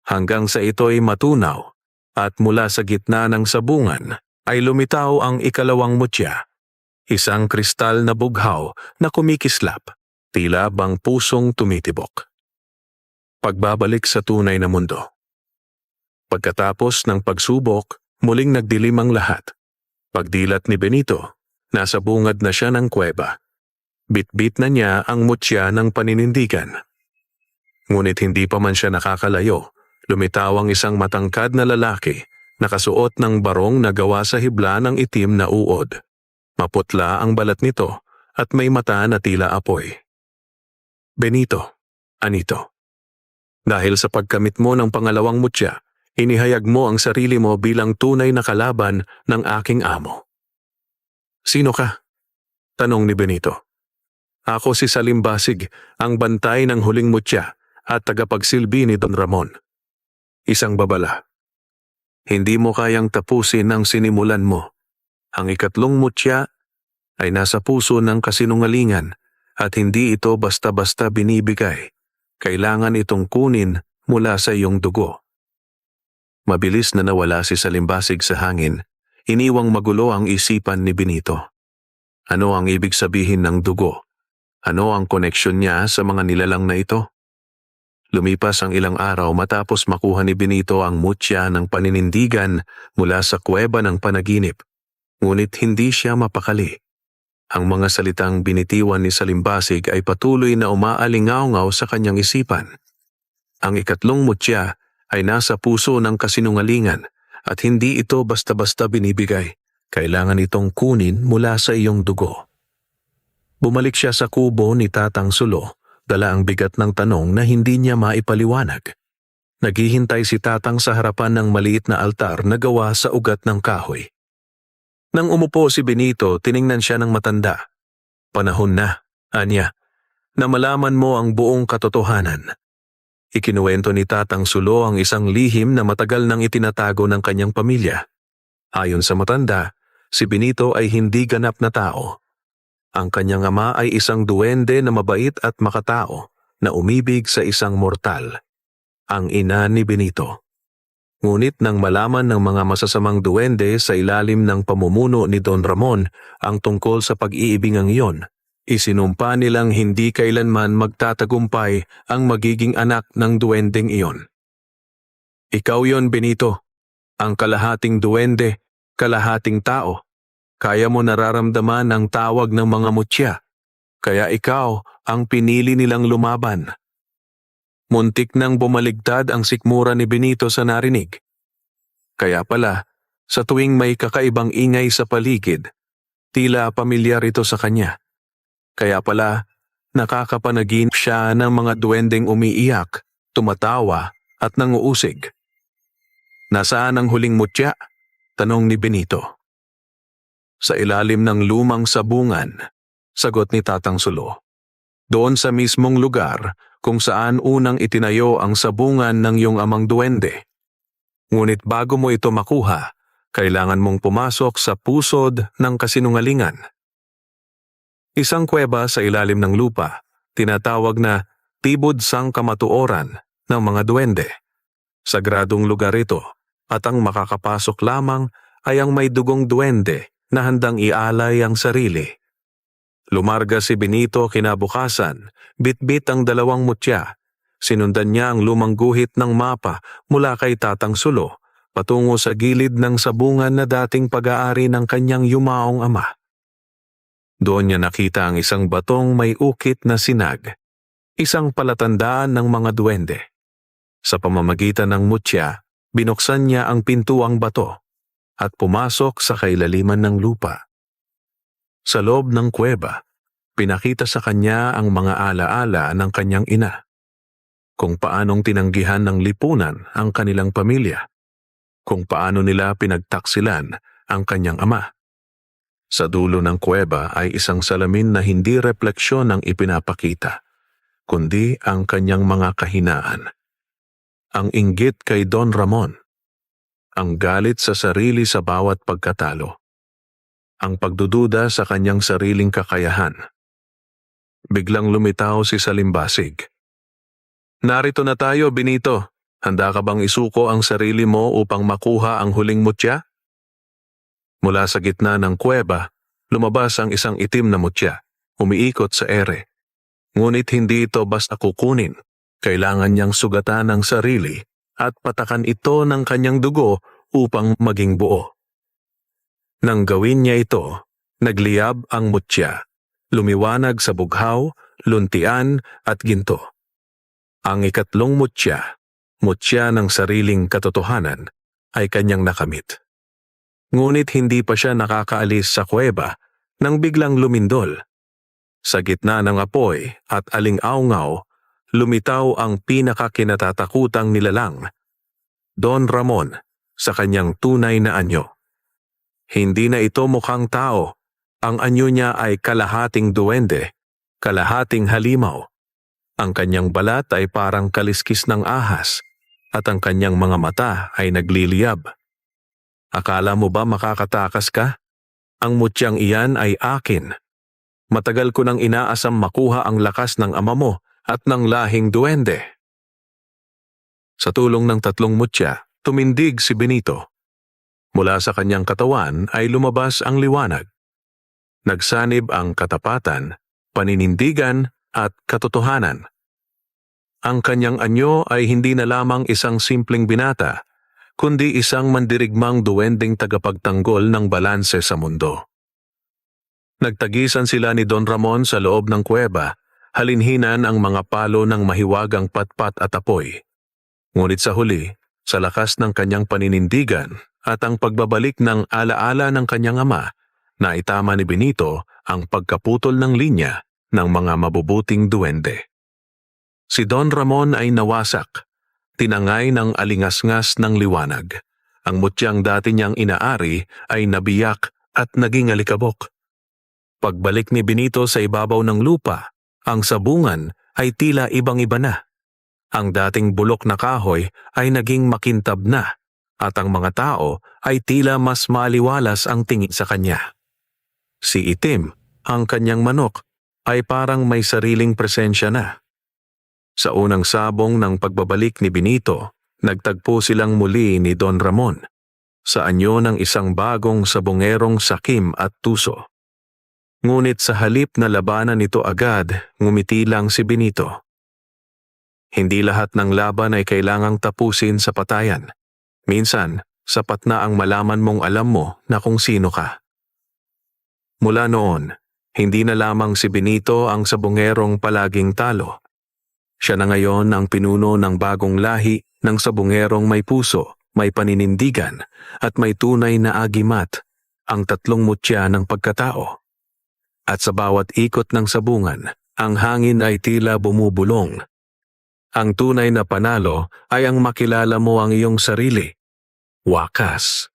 Hanggang sa ito'y matunaw, at mula sa gitna ng sabungan ay lumitaw ang ikalawang mutya. Isang kristal na bughaw na kumikislap, tila bang pusong tumitibok. Pagbabalik sa tunay na mundo. Pagkatapos ng pagsubok, muling nagdilim ang lahat. Pagdilat ni Benito, nasa bungad na siya ng kuweba. Bitbit na niya ang mutya ng paninindigan. Ngunit hindi pa man siya nakakalayo, lumitaw ang isang matangkad na lalaki, nakasuot ng barong na gawa sa hibla ng itim na uod. Maputla ang balat nito at may mata na tila apoy. Benito, anito. Dahil sa pagkamit mo ng pangalawang mutya, inihayag mo ang sarili mo bilang tunay na kalaban ng aking amo. Sino ka? Tanong ni Benito. Ako si Salimbasig, ang bantay ng huling mutya at tagapagsilbi ni Don Ramon. Isang babala. Hindi mo kayang tapusin ang sinimulan mo. Ang ikatlong mutya ay nasa puso ng kasinungalingan at hindi ito basta-basta binibigay. Kailangan itong kunin mula sa iyong dugo. Mabilis na nawala si Salimbasig sa hangin. Iniwang magulo ang isipan ni Benito. Ano ang ibig sabihin ng dugo? Ano ang koneksyon niya sa mga nilalang na ito? Lumipas ang ilang araw matapos makuha ni Benito ang mutya ng paninindigan mula sa kuweba ng panaginip. Ngunit hindi siya mapakali. Ang mga salitang binitiwan ni Salimbasig ay patuloy na umaalingaw-ngaw sa kanyang isipan. Ang ikatlong mutya ay nasa puso ng kasinungalingan at hindi ito basta-basta binibigay. Kailangan itong kunin mula sa iyong dugo. Bumalik siya sa kubo ni Tatang Sulo, dala ang bigat ng tanong na hindi niya maipaliwanag. Naghihintay si Tatang sa harapan ng maliit na altar na gawa sa ugat ng kahoy. Nang umupo si Benito, tiningnan siya ng matanda. Panahon na, anya, na malaman mo ang buong katotohanan. Ikinuwento ni Tatang Sulo ang isang lihim na matagal nang itinatago ng kanyang pamilya. Ayon sa matanda, si Benito ay hindi ganap na tao. Ang kanyang ama ay isang duwende na mabait at makatao na umibig sa isang mortal. ang ina ni Benito. Ngunit nang malaman ng mga masasamang duwende sa ilalim ng pamumuno ni Don Ramon ang tungkol sa pag-iibingang iyon, isinumpa nilang hindi kailanman magtatagumpay ang magiging anak ng duwendeng iyon. Ikaw yon, Benito, ang kalahating duwende, kalahating tao. Kaya mo nararamdaman ang tawag ng mga mutya, kaya ikaw ang pinili nilang lumaban. Muntik nang bumaligtad ang sikmura ni Benito sa narinig. Kaya pala, sa tuwing may kakaibang ingay sa paligid, tila pamilyar ito sa kanya. Kaya pala, nakakapanaginip siya ng mga duwendeng umiiyak, tumatawa at nanguusig. Nasaan ang huling mutya? Tanong ni Benito. Sa ilalim ng lumang sabungan, sagot ni Tatang Sulo. Doon sa mismong lugar kung saan unang itinayo ang sabungan ng iyong amang duwende. Ngunit bago mo ito makuha, kailangan mong pumasok sa pusod ng kasinungalingan. Isang kuweba sa ilalim ng lupa, tinatawag na Tibod sang Kamatuoran ng mga duwende. Sagradong lugar ito at ang makakapasok lamang ay ang may dugong duwende na handang ialay ang sarili. Lumarga si Benito kinabukasan, bitbit ang 2 mutya. Sinundan niya ang lumang guhit ng mapa mula kay Tatang Sulo patungo sa gilid ng sabungan na dating pag-aari ng kanyang yumaong ama. Doon niya nakita ang isang batong may ukit na sinag, isang palatandaan ng mga duwende. Sa pamamagitan ng mutya, binuksan niya ang pintuang bato at pumasok sa kailaliman ng lupa. Sa loob ng kuweba, pinakita sa kanya ang mga alaala ng kanyang ina, kung paanong tinanggihan ng lipunan ang kanilang pamilya, kung paano nila pinagtaksilan ang kanyang ama. Sa dulo ng kuweba ay isang salamin na hindi refleksyon ang ipinapakita, kundi ang kanyang mga kahinaan. Ang inggit kay Don Ramon, ang galit sa sarili sa bawat pagkatalo, ang pagdududa sa kanyang sariling kakayahan. Biglang lumitaw si Salimbasig. Narito na tayo, Benito. Handa ka bang isuko ang sarili mo upang makuha ang huling mutya? Mula sa gitna ng kuweba, lumabas ang isang itim na mutya, umiikot sa ere. Ngunit hindi ito basta kukunin. Kailangan niyang sugatan ang sarili at patakan ito ng kanyang dugo upang maging buo. Nang gawin niya ito, nagliyab ang mutya, lumiwanag sa bughaw, luntian at ginto. Ang ikatlong mutya, mutya ng sariling katotohanan, ay kanyang nakamit. Ngunit hindi pa siya nakakaalis sa kuweba nang biglang lumindol. Sa gitna ng apoy at aling-aungaw, lumitaw ang pinakakinatatakutang nilalang, Don Ramon, sa kanyang tunay na anyo. Hindi na ito mukhang tao. Ang anyo niya ay kalahating duwende, kalahating halimaw. Ang kanyang balat ay parang kaliskis ng ahas at ang kanyang mga mata ay nagliliyab. Akala mo ba makakatakas ka? Ang mutyang iyan ay akin. Matagal ko nang inaasam makuha ang lakas ng ama mo at ng lahing duwende. Sa tulong ng 3 mutya, tumindig si Benito. Mula sa kanyang katawan ay lumabas ang liwanag. Nagsanib ang katapatan, paninindigan at katotohanan. Ang kanyang anyo ay hindi na lamang isang simpleng binata, kundi isang mandirigmang duwendeng tagapagtanggol ng balanse sa mundo. Nagtagisan sila ni Don Ramon sa loob ng kuweba, halinhinan ang mga palo ng mahiwagang patpat at apoy. Ngunit sa huli, sa lakas ng kanyang paninindigan at ang pagbabalik ng alaala ng kanyang ama, naitama ni Benito ang pagkaputol ng linya ng mga mabubuting duwende. Si Don Ramon ay nawasak, tinangay ng alingasngas ng liwanag. Ang mutyang dati niyang inaari ay nabiyak at naging alikabok. Pagbalik ni Benito sa ibabaw ng lupa, ang sabungan ay tila ibang-iba na. Ang dating bulok na kahoy ay naging makintab na at ang mga tao ay tila mas maliwalas ang tingin sa kanya. Si Itim, ang kanyang manok, ay parang may sariling presensya na. Sa unang sabong ng pagbabalik ni Benito, nagtagpo silang muli ni Don Ramon sa anyo ng isang bagong sabongerong sakim at tuso. Ngunit sa halip na labanan nito agad, ngumiti lang si Benito. Hindi lahat ng laban ay kailangang tapusin sa patayan. Minsan, sapat na ang malaman mong alam mo na kung sino ka. Mula noon, hindi na lamang si Benito ang sabongerong palaging talo. Siya na ngayon ang pinuno ng bagong lahi ng sabongerong may puso, may paninindigan, at may tunay na agimat, ang tatlong mutya ng pagkatao. At sa bawat ikot ng sabungan, ang hangin ay tila bumubulong. Ang tunay na panalo ay ang makilala mo ang iyong sarili. Wakas.